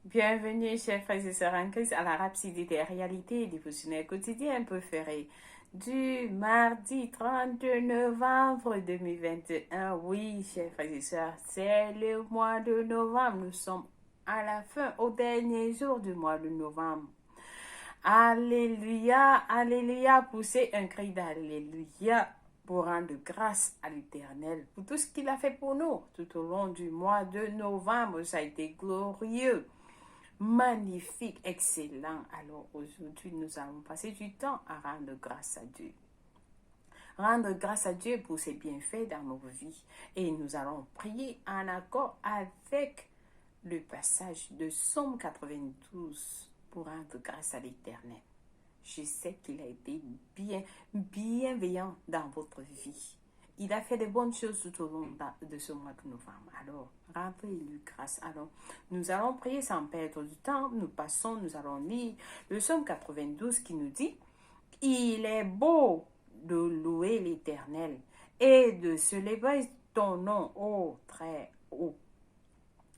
Bienvenue, chers frères et sœurs en Christ, à la Rhapsodie des réalités dévotionnelles quotidiennes préférées du mardi 30 novembre 2021. Oui, chers frères et sœurs, c'est le mois de novembre. Nous sommes à la fin, au dernier jour du mois de novembre. Alléluia, Alléluia, poussez un cri d'Alléluia pour rendre grâce à l'Éternel pour tout ce qu'il a fait pour nous tout au long du mois de novembre. Ça a été glorieux. Magnifique, excellent. Alors aujourd'hui, nous allons passer du temps à rendre grâce à Dieu. Rendre grâce à Dieu pour ses bienfaits dans nos vies. Et nous allons prier en accord avec le passage de Psaume 92 pour rendre grâce à l'Éternel. Je sais qu'il a été bienveillant dans votre vie. Il a fait de bonnes choses tout au long de ce mois de novembre. Alors, rendez-lui grâce. Alors, nous allons prier sans perdre du temps. Nous allons lire le psaume 92 qui nous dit « Il est beau de louer l'Éternel et de célébrer ton nom, ô très haut.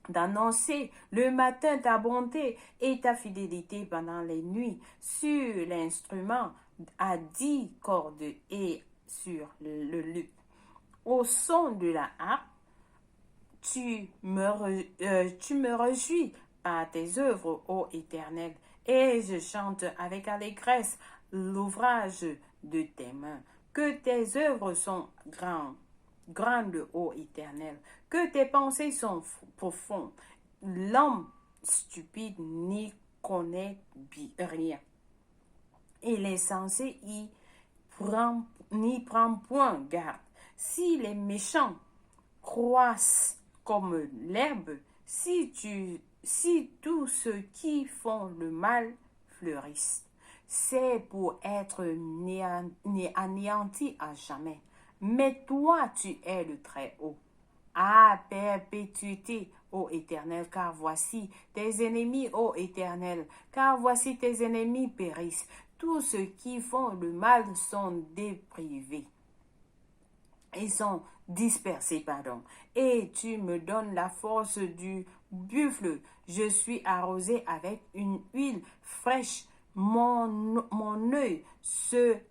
D'annoncer le matin ta bonté et ta fidélité pendant les nuits sur l'instrument à 10 cordes et sur le luth. Au son de la harpe, tu me réjouis par tes œuvres, ô Éternel, et je chante avec allégresse l'ouvrage de tes mains. Que tes œuvres sont grandes, ô Éternel, que tes pensées sont profondes. L'homme stupide n'y connaît rien. Il est censé n'y prend point garde. Si les méchants croissent comme l'herbe, si tous ceux qui font le mal fleurissent, c'est pour être anéantis à jamais. Mais toi, tu es le Très-Haut, à perpétuité, ô Éternel, car voici tes ennemis, ô Éternel, car voici tes ennemis périssent. Tous ceux qui font le mal sont déprivés. Ils sont dispersés, pardon. Et tu me donnes la force du buffle. Je suis arrosé avec une huile fraîche. Mon œil se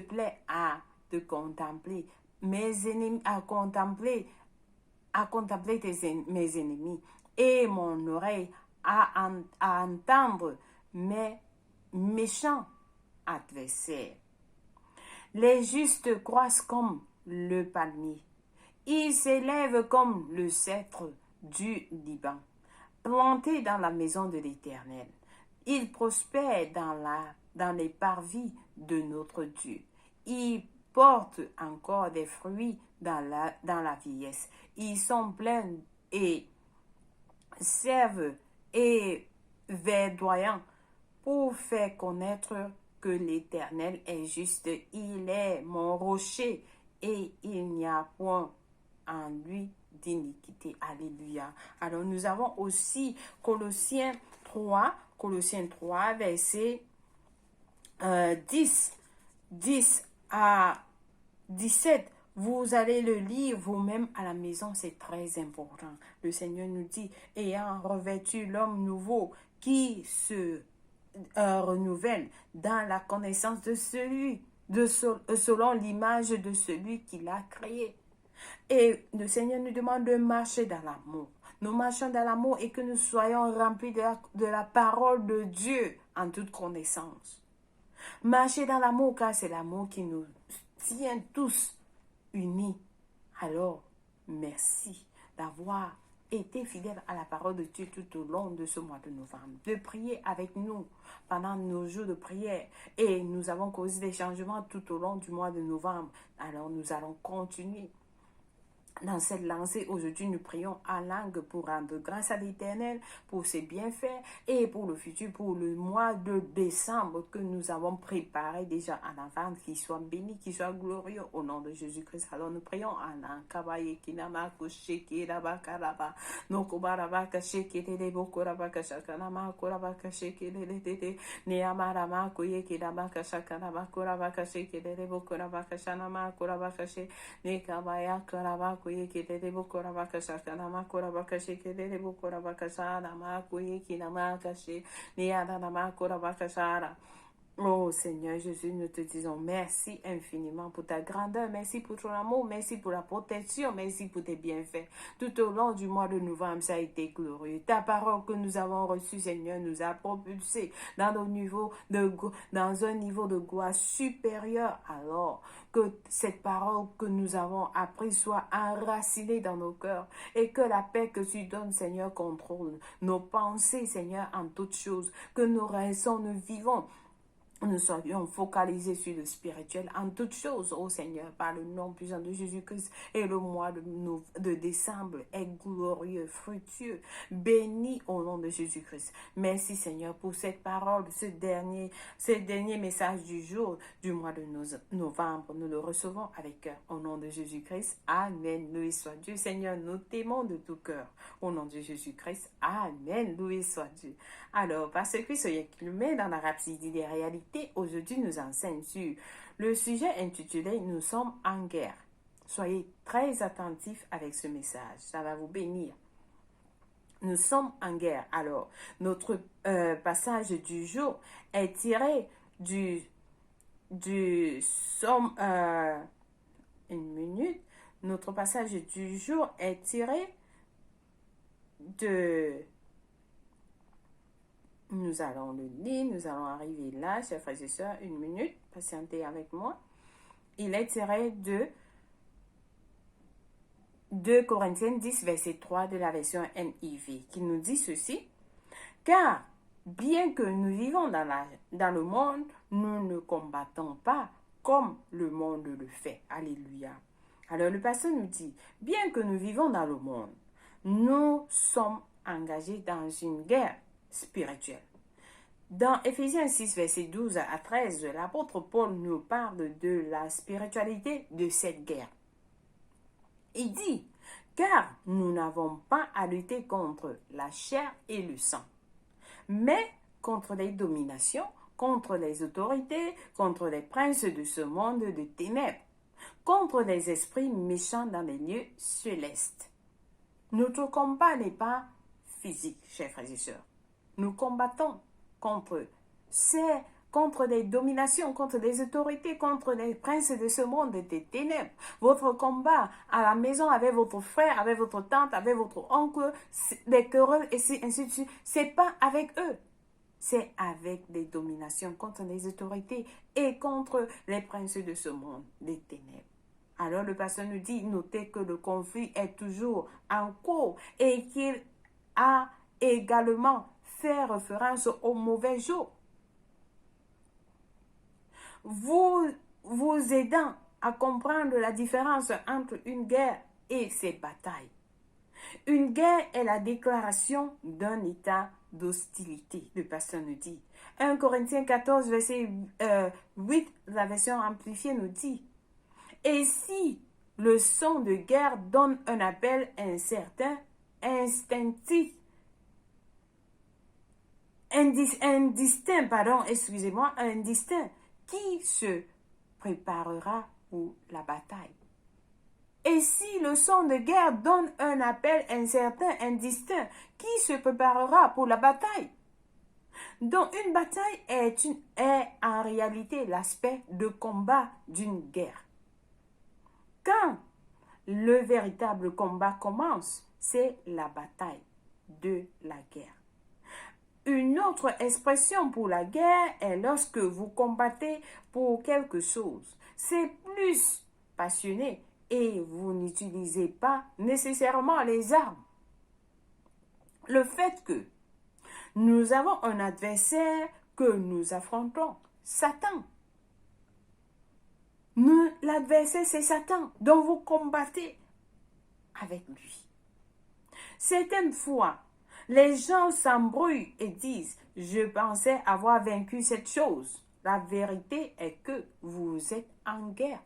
plaît à te contempler. Mes ennemis, à contempler mes ennemis. Et mon oreille à entendre mes méchants adversaires. Les justes croissent comme le palmier. Ils s'élèvent comme le cèdre du Liban, plantés dans la maison de l'Éternel. Ils prospèrent dans les parvis de notre Dieu. Ils portent encore des fruits dans la vieillesse. Ils sont pleins et servent et verdoyants pour faire connaître que l'Éternel est juste. Il est mon rocher et il n'y a point en lui d'iniquité. Alléluia. Alors nous avons aussi Colossiens 3, verset 10 à 17. Vous allez le lire vous-même à la maison, c'est très important. Le Seigneur nous dit, ayant revêtu l'homme nouveau qui se renouvelle dans la connaissance de selon l'image de celui qui l'a créé. Et le Seigneur nous demande de marcher dans l'amour. Nous marchons dans l'amour et que nous soyons remplis de la parole de Dieu en toute connaissance. Marcher dans l'amour, car c'est l'amour qui nous tient tous unis. Alors, merci d'avoir été fidèle à la parole de Dieu tout au long de ce mois de novembre, de prier avec nous pendant nos jours de prière. Et nous avons causé des changements tout au long du mois de novembre. Alors, nous allons continuer dans cette lancée. Aujourd'hui, nous prions en langue pour rendre grâce à l'Éternel pour ses bienfaits et pour le futur, pour le mois de décembre que nous avons préparé déjà en avant, qu'il soit béni, qu'il soit glorieux au nom de Jésus-Christ. Alors nous prions en langue. Kabaye kinama kushiki rabakaraba nokubaraba kashiki de bokuraba kashakanama kuraba kashiki de neamarama kuye kinama kashakanama kuraba kashiki de bokuraba kashanama kuraba kashi nekabaya kuraba kuye kidede bokora bakasha kanama kora bakashi kidede bokora bakasha nama kuye kinama kashi niada nama kora bakashara. Oh Seigneur Jésus, nous te disons merci infiniment pour ta grandeur, merci pour ton amour, merci pour la protection, merci pour tes bienfaits. Tout au long du mois de novembre, ça a été glorieux. Ta parole que nous avons reçue, Seigneur, nous a propulsés dans un niveau de gloire supérieur. Alors que cette parole que nous avons apprise soit enracinée dans nos cœurs et que la paix que tu donnes, Seigneur, contrôle nos pensées, Seigneur, en toutes choses, que nous restons, nous vivons. Nous soyons focalisés sur le spirituel en toutes choses, ô Seigneur, par le nom puissant de Jésus-Christ. Et le mois de décembre est glorieux, fructueux, béni au nom de Jésus-Christ. Merci Seigneur pour cette parole, ce dernier message du jour du mois de novembre. Nous le recevons avec cœur au nom de Jésus-Christ. Amen. Loué soit Dieu. Seigneur, nous t'aimons de tout cœur au nom de Jésus-Christ. Amen. Loué soit Dieu. Alors, parce que soyez inclumés dans la rhapsodie des réalités, aujourd'hui nous enseigne sur le sujet intitulé « Nous sommes en guerre ». Soyez très attentifs avec ce message, ça va vous bénir. Nous sommes en guerre. Alors, notre passage du jour est tiré du Somme... une minute. Notre passage du jour est tiré de... Nous allons le lire, nous allons arriver là, chers frères et sœurs, une minute, patientez avec moi. Il est tiré de 2 Corinthiens 10, verset 3 de la version NIV, qui nous dit ceci. Car, bien que nous vivons dans le monde, nous ne combattons pas comme le monde le fait. Alléluia. Alors le pasteur nous dit, bien que nous vivons dans le monde, nous sommes engagés dans une guerre spirituelle. Dans Éphésiens 6, verset 12 à 13, l'apôtre Paul nous parle de la spiritualité de cette guerre. Il dit, car nous n'avons pas à lutter contre la chair et le sang, mais contre les dominations, contre les autorités, contre les princes de ce monde de ténèbres, contre les esprits méchants dans les lieux célestes. Notre combat n'est pas physique, chers frères et sœurs. Nous combattons contre des dominations, contre des autorités, contre les princes de ce monde des ténèbres. Votre combat à la maison avec votre frère, avec votre tante, avec votre oncle, les querelles et ainsi de suite, c'est pas avec eux. C'est avec des dominations contre les autorités et contre les princes de ce monde des ténèbres. Alors le pasteur nous dit, notez que le conflit est toujours en cours et qu'il a également fait référence au mauvais jour. Vous aidant à comprendre la différence entre une guerre et ses batailles. Une guerre est la déclaration d'un état d'hostilité, le pasteur nous dit. 1 Corinthiens 14, verset 8, la version amplifiée nous dit, et si le son de guerre donne un appel incertain, instinctif, indistinct, qui se préparera pour la bataille? Et si le son de guerre donne un appel incertain, indistinct, qui se préparera pour la bataille? Donc une bataille est en réalité l'aspect de combat d'une guerre. Quand le véritable combat commence, c'est la bataille de la guerre. Une autre expression pour la guerre est lorsque vous combattez pour quelque chose. C'est plus passionné et vous n'utilisez pas nécessairement les armes. Le fait que nous avons un adversaire que nous affrontons, Satan. L'adversaire, c'est Satan, dont vous combattez avec lui. Certaines fois, les gens s'embrouillent et disent « Je pensais avoir vaincu cette chose ». La vérité est que vous êtes en guerre,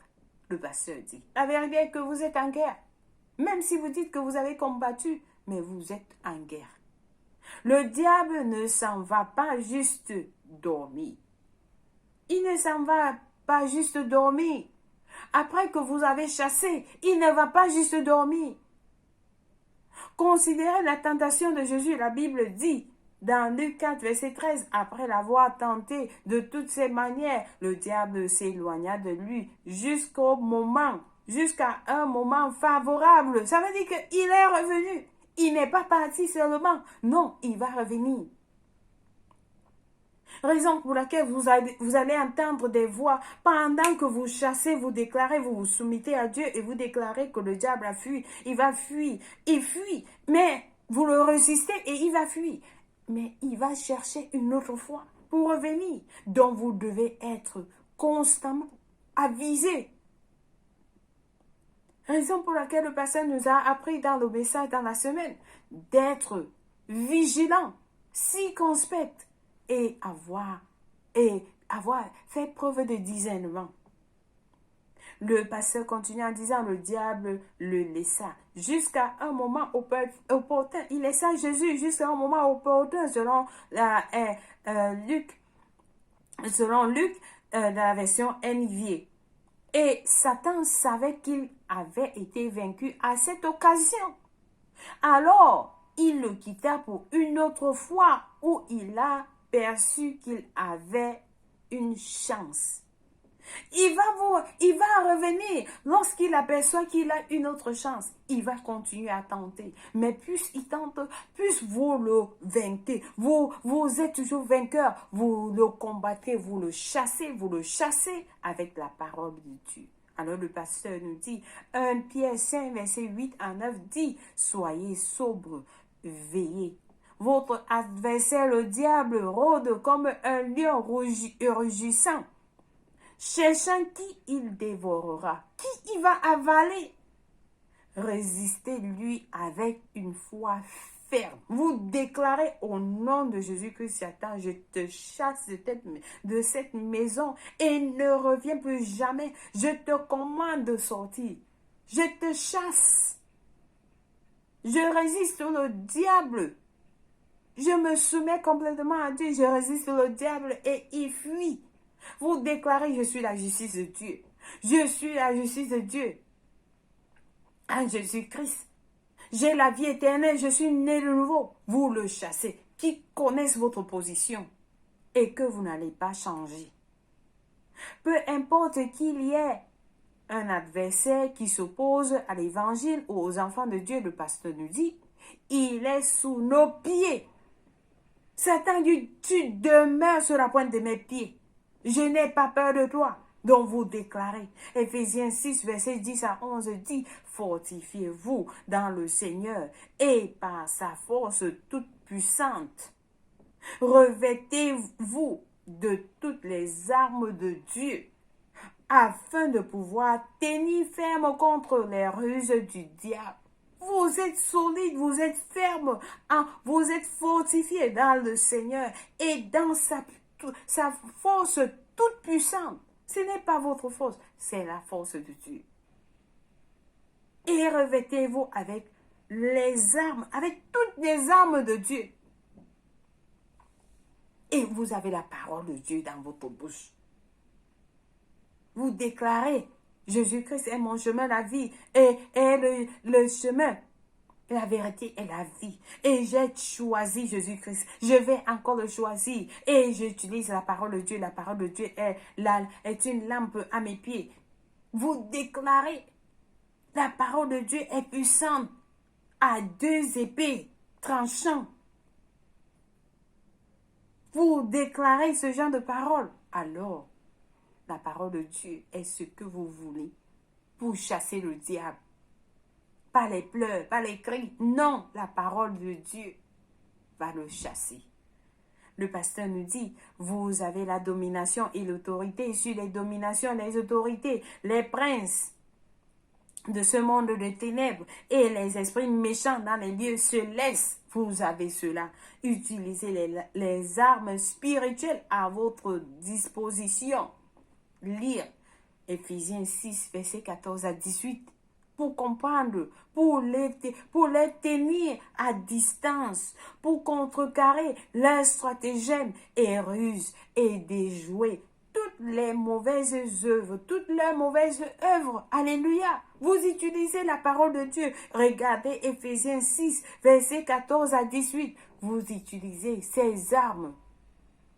le pasteur dit. La vérité est que vous êtes en guerre. Même si vous dites que vous avez combattu, mais vous êtes en guerre. Le diable ne s'en va pas juste dormir. Il ne s'en va pas juste dormir. Après que vous avez chassé, il ne va pas juste dormir. Considérez la tentation de Jésus. La Bible dit, dans Luc 4, verset 13, après l'avoir tenté de toutes ses manières, le diable s'éloigna de lui jusqu'à un moment favorable. Ça veut dire qu'il est revenu. Il n'est pas parti seulement. Non, il va revenir. Raison pour laquelle vous allez entendre des voix pendant que vous chassez, vous déclarez, vous vous soumettez à Dieu et vous déclarez que le diable a fui. Il va fuir. Il fuit. Mais vous le résistez et il va fuir. Mais il va chercher une autre fois pour revenir. Donc vous devez être constamment avisé. Raison pour laquelle le pasteur nous a appris dans le message dans la semaine d'être vigilant, circonspect et avoir fait preuve de discernement. Le pasteur continue en disant, le diable le laissa jusqu'à un moment opportun. Il laissa Jésus jusqu'à un moment opportun selon Luc, la version NIV. Et Satan savait qu'il avait été vaincu à cette occasion. Alors, il le quitta pour une autre fois où il a perçu qu'il avait une chance. Il va revenir lorsqu'il aperçoit qu'il a une autre chance. Il va continuer à tenter. Mais plus il tente, plus vous le vainquez. Vous êtes toujours vainqueur. Vous le combattez, vous le chassez avec la parole de Dieu. Alors le pasteur nous dit, 1 Pierre 5, verset 8 à 9 dit, soyez sobres, veillez. Votre adversaire, le diable, rôde comme un lion rugissant, cherchant qui il dévorera, qui il va avaler. Résistez-lui avec une foi ferme. Vous déclarez au nom de Jésus-Christ, Satan, je te chasse de cette maison et ne reviens plus jamais. Je te commande de sortir. Je te chasse. Je résiste au diable. Je me soumets complètement à Dieu. Je résiste au diable et il fuit. Vous déclarez, je suis la justice de Dieu. Je suis la justice de Dieu. En Jésus-Christ. J'ai la vie éternelle, je suis né de nouveau. Vous le chassez. Qui connaissent votre position et que vous n'allez pas changer. Peu importe qu'il y ait un adversaire qui s'oppose à l'évangile ou aux enfants de Dieu, le pasteur nous dit, il est sous nos pieds. Satan dit, tu demeures sur la pointe de mes pieds. Je n'ai pas peur de toi. Donc vous déclarez. Éphésiens 6, verset 10 à 11 dit, fortifiez-vous dans le Seigneur et par sa force toute puissante. Revêtez-vous de toutes les armes de Dieu afin de pouvoir tenir ferme contre les ruses du diable. Vous êtes solide, vous êtes ferme, vous êtes fortifié dans le Seigneur et dans sa force toute puissante. Ce n'est pas votre force, c'est la force de Dieu. Et revêtez-vous avec les armes, avec toutes les armes de Dieu. Et vous avez la parole de Dieu dans votre bouche. Vous déclarez, Jésus-Christ est mon chemin, la vie, et le chemin, la vérité et la vie. Et j'ai choisi Jésus-Christ. Je vais encore le choisir. Et j'utilise la parole de Dieu. La parole de Dieu est une lampe à mes pieds. Vous déclarez, la parole de Dieu est puissante à 2 épées tranchantes. Vous déclarez ce genre de parole. Alors, la parole de Dieu est ce que vous voulez pour chasser le diable. Pas les pleurs, pas les cris. Non, la parole de Dieu va le chasser. Le pasteur nous dit, vous avez la domination et l'autorité sur les dominations, les autorités, les princes de ce monde de ténèbres et les esprits méchants dans les lieux célestes. Vous avez cela. Utilisez les armes spirituelles à votre disposition. Lire Éphésiens 6, verset 14 à 18. Pour comprendre, pour les tenir à distance, pour contrecarrer leurs stratagèmes et ruses et déjouer toutes les mauvaises œuvres, toutes leurs mauvaises œuvres. Alléluia. Vous utilisez la parole de Dieu. Regardez Éphésiens 6, versets 14 à 18. Vous utilisez ces armes.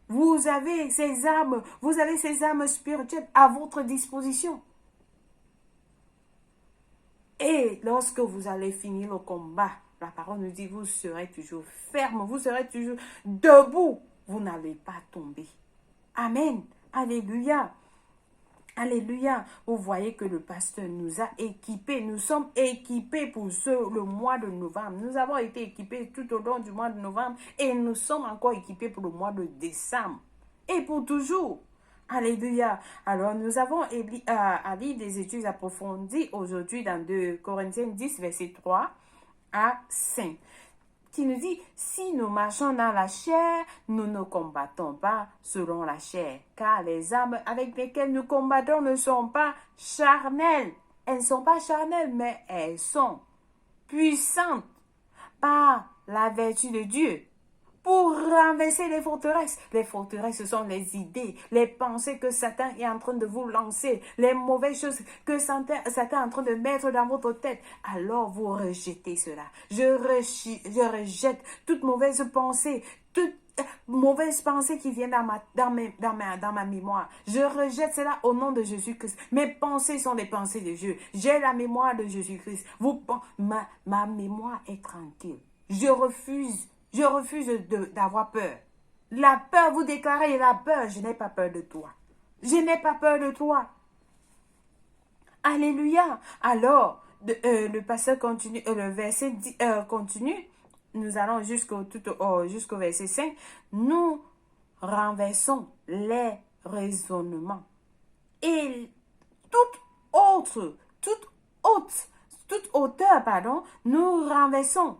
Vous avez ces armes spirituelles à votre disposition. Et lorsque vous allez finir le combat, la parole nous dit, vous serez toujours ferme, vous serez toujours debout. Vous n'allez pas tomber. Amen. Alléluia. Alléluia. Vous voyez que le pasteur nous a équipés. Nous sommes équipés pour le mois de novembre. Nous avons été équipés tout au long du mois de novembre et nous sommes encore équipés pour le mois de décembre. Et pour toujours. Alléluia. Alors, nous avons à lire des études approfondies aujourd'hui dans 2 Corinthiens 10, verset 3 à 5, qui nous dit, si nous marchons dans la chair, nous ne combattons pas selon la chair, car les armes avec lesquelles nous combattons ne sont pas charnelles. Elles ne sont pas charnelles, mais elles sont puissantes par la vertu de Dieu pour renverser les forteresses. Les forteresses, ce sont les idées, les pensées que Satan est en train de vous lancer, les mauvaises choses que Satan est en train de mettre dans votre tête. Alors, vous rejetez cela. Je rejette toute mauvaise pensée, toute mauvaise pensée qui vient dans ma mémoire. Je rejette cela au nom de Jésus-Christ. Mes pensées sont les pensées de Dieu. J'ai la mémoire de Jésus-Christ. Ma mémoire est tranquille. Je refuse d'avoir peur. La peur, vous déclarez la peur. Je n'ai pas peur de toi. Je n'ai pas peur de toi. Alléluia. Alors, le pasteur continue, le verset continue. Nous allons jusqu'au verset 5. Nous renversons les raisonnements. Et toute hauteur, nous renversons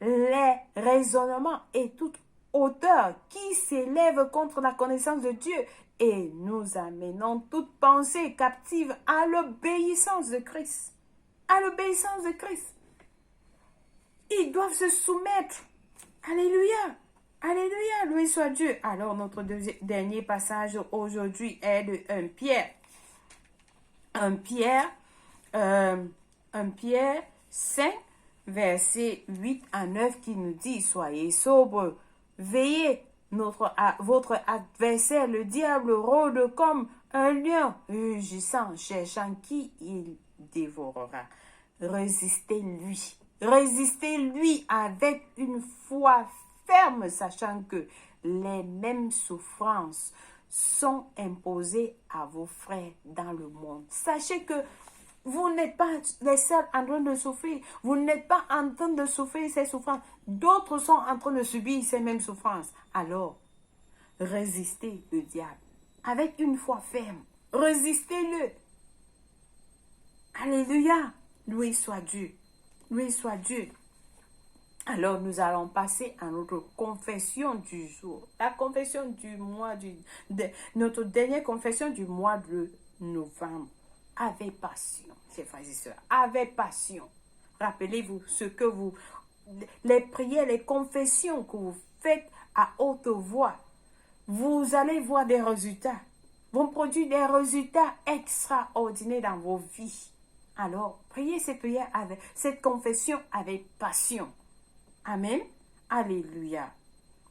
les raisonnements et toute hauteur qui s'élève contre la connaissance de Dieu, et nous amenons toute pensée captive à l'obéissance de Christ. À l'obéissance de Christ. Ils doivent se soumettre. Alléluia. Alléluia. Loué soit Dieu. Alors, notre dernier passage aujourd'hui est de 1 Pierre. 1 Pierre 5, verset 8 à 9 qui nous dit, soyez sobres, veillez, votre adversaire, le diable, rôde comme un lion rugissant, cherchant qui il dévorera. Résistez-lui. Résistez-lui avec une foi ferme, sachant que les mêmes souffrances sont imposées à vos frères dans le monde. Sachez que vous n'êtes pas les seuls en train de souffrir. Vous n'êtes pas en train de souffrir ces souffrances. D'autres sont en train de subir ces mêmes souffrances. Alors, résistez le diable avec une foi ferme. Résistez-le. Alléluia. Loué soit Dieu. Loué soit Dieu. Alors, nous allons passer à notre confession du jour. La confession du mois, notre dernière confession du mois de novembre. Avec passion, chers frères et sœurs, avec passion. Rappelez-vous les prières, les confessions que vous faites à haute voix. Vous allez voir des résultats. Vont produire des résultats extraordinaires dans vos vies. Alors, priez ces prières avec cette confession avec passion. Amen. Alléluia.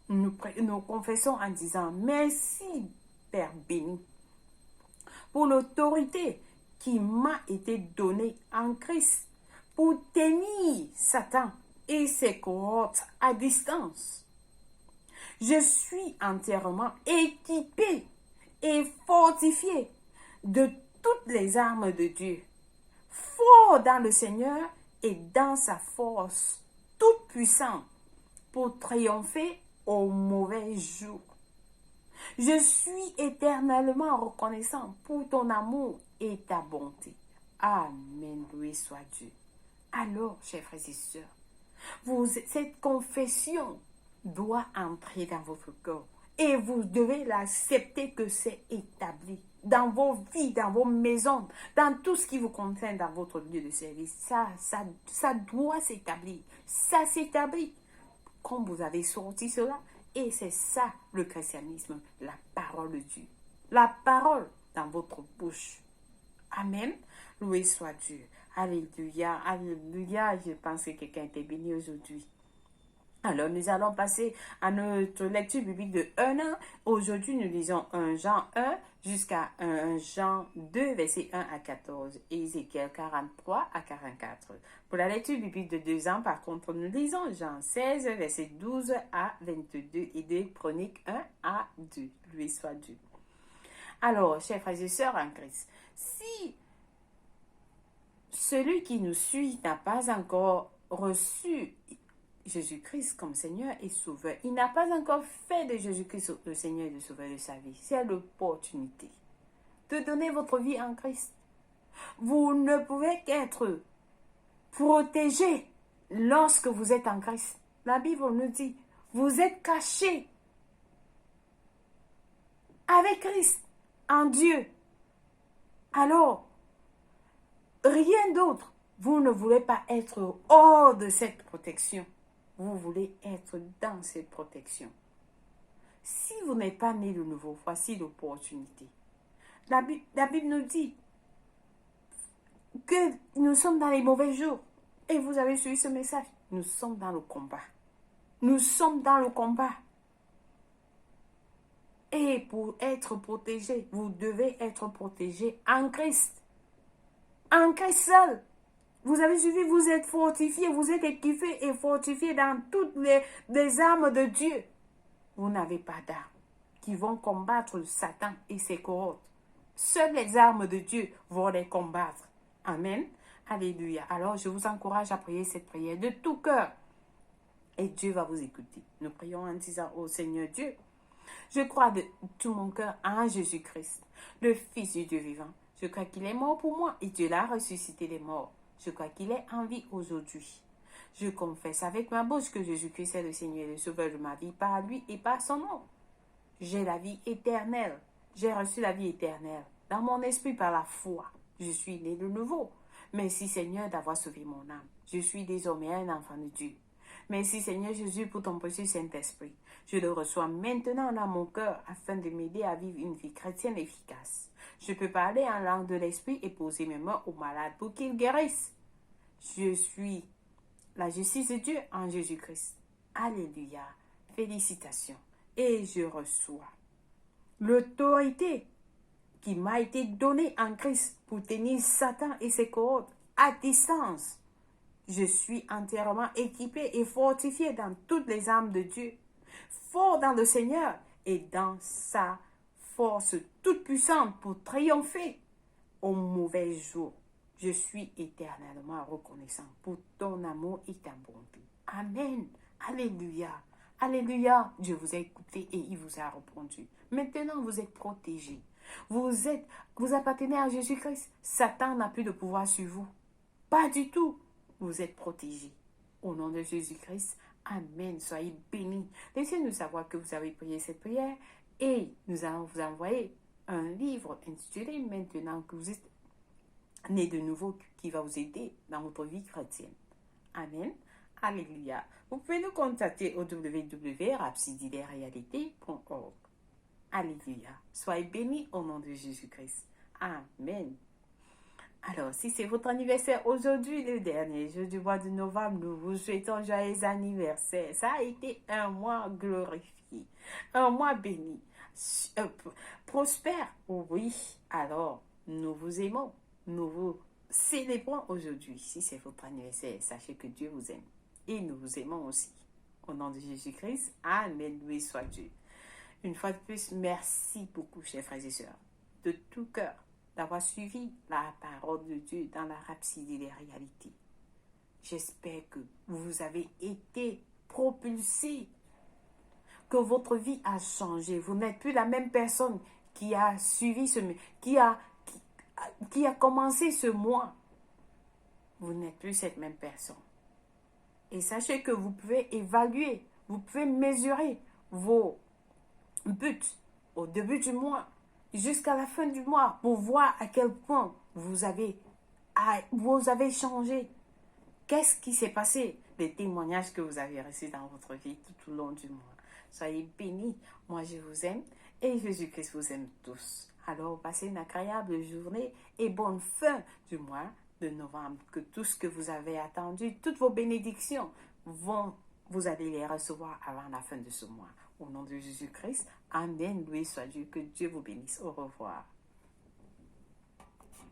Nous confessons en disant merci, Père béni, pour l'autorité qui m'a été donnée en Christ pour tenir Satan et ses cohortes à distance. Je suis entièrement équipé et fortifié de toutes les armes de Dieu, fort dans le Seigneur et dans sa force toute puissante pour triompher au mauvais jour. Je suis éternellement reconnaissant pour ton amour et ta bonté. Amen, loué soit Dieu. Alors, chers frères et sœurs, cette confession doit entrer dans votre corps et vous devez l'accepter que c'est établi dans vos vies, dans vos maisons, dans tout ce qui vous concerne dans votre lieu de service. Ça doit s'établir. Ça s'établit. Comme vous avez sorti cela, et c'est ça le christianisme, la parole de Dieu. la parole dans votre bouche. Amen. Loué soit Dieu. Alléluia, alléluia. Je pense que quelqu'un était béni aujourd'hui. Alors, nous allons passer à notre lecture biblique de 1 an. Aujourd'hui, nous lisons 1 Jean 1 jusqu'à 1 Jean 2, versets 1 à 14, et Ézéchiel 43 à 44. Pour la lecture biblique de 2 ans, par contre, nous lisons Jean 16, versets 12 à 22, et 2 Chroniques 1 à 2. Loué soit Dieu. Alors, chers frères et sœurs en Christ, si celui qui nous suit n'a pas encore reçu Jésus-Christ comme Seigneur et Sauveur, il n'a pas encore fait de Jésus-Christ le Seigneur et le Sauveur de sa vie, c'est l'opportunité de donner votre vie en Christ. Vous ne pouvez qu'être protégé lorsque vous êtes en Christ. La Bible nous dit, vous êtes cachés avec Christ en Dieu. Alors, rien d'autre. Vous ne voulez pas être hors de cette protection. Vous voulez être dans cette protection. Si vous n'êtes pas né de nouveau, voici l'opportunité. La Bible nous dit que nous sommes dans les mauvais jours. Et vous avez suivi ce message. Nous sommes dans le combat. Nous sommes dans le combat. Et pour être protégé, vous devez être protégé en Christ. En Christ seul. Vous avez suivi, vous êtes fortifié, vous êtes équipé et fortifié dans toutes les armes de Dieu. Vous n'avez pas d'armes qui vont combattre Satan et ses cohortes. Seules les armes de Dieu vont les combattre. Amen. Alléluia. Alors, je vous encourage à prier cette prière de tout cœur. Et Dieu va vous écouter. Nous prions en disant, ô Seigneur Dieu, je crois de tout mon cœur en Jésus-Christ, le Fils du Dieu vivant. Je crois qu'il est mort pour moi et Dieu l'a ressuscité des morts. Je crois qu'il est en vie aujourd'hui. Je confesse avec ma bouche que Jésus-Christ est le Seigneur et le Sauveur de ma vie par lui et par son nom. J'ai la vie éternelle. J'ai reçu la vie éternelle dans mon esprit par la foi. Je suis né de nouveau. Merci Seigneur d'avoir sauvé mon âme. Je suis désormais un enfant de Dieu. Merci Seigneur Jésus pour ton précieux Saint-Esprit. Je le reçois maintenant dans mon cœur afin de m'aider à vivre une vie chrétienne efficace. Je peux parler en langue de l'esprit et poser mes mains aux malades pour qu'ils guérissent. Je suis la justice de Dieu en Jésus-Christ. Alléluia. Félicitations. Et je reçois l'autorité qui m'a été donnée en Christ pour tenir Satan et ses cohortes à distance. Je suis entièrement équipé et fortifié dans toutes les armes de Dieu, fort dans le Seigneur et dans sa force toute puissante pour triompher au mauvais jour. Je suis éternellement reconnaissant pour ton amour et ta bonté. Amen. Alléluia. Alléluia. Dieu vous a écouté et il vous a répondu. Maintenant, vous êtes protégés. Vous appartenez à Jésus-Christ. Satan n'a plus de pouvoir sur vous. Pas du tout. Vous êtes protégés. Au nom de Jésus-Christ, Amen. Soyez bénis. Laissez-nous savoir que vous avez prié cette prière et nous allons vous envoyer un livre intitulé Maintenant que vous êtes né de nouveau qui va vous aider dans votre vie chrétienne. Amen. Alléluia. Vous pouvez nous contacter au www.rapsididerealité.org. Alléluia. Soyez bénis au nom de Jésus-Christ. Amen. Alors, si c'est votre anniversaire aujourd'hui, le dernier jour du mois de novembre, nous vous souhaitons joyeux anniversaire. Ça a été un mois glorifié, un mois béni, prospère. Oui, alors, nous vous aimons, nous vous célébrons aujourd'hui. Si c'est votre anniversaire, sachez que Dieu vous aime et nous vous aimons aussi. Au nom de Jésus-Christ, Amen, loué soit Dieu. Une fois de plus, merci beaucoup, chers frères et sœurs, de tout cœur, d'avoir suivi la parole de Dieu dans la rhapsodie des réalités. J'espère que vous avez été propulsés, que votre vie a changé. Vous n'êtes plus la même personne qui a suivi qui a commencé ce mois. Vous n'êtes plus cette même personne. Et sachez que vous pouvez évaluer, vous pouvez mesurer vos buts au début du mois jusqu'à la fin du mois pour voir à quel point vous avez changé. Qu'est-ce qui s'est passé? Les témoignages que vous avez reçus dans votre vie tout au long du mois. Soyez bénis. Moi, je vous aime et Jésus-Christ vous aime tous. Alors, passez une agréable journée et bonne fin du mois de novembre. Que tout ce que vous avez attendu, toutes vos bénédictions vous allez les recevoir avant la fin de ce mois. Au nom de Jésus-Christ, Amen. Loué soit Dieu. Que Dieu vous bénisse. Au revoir.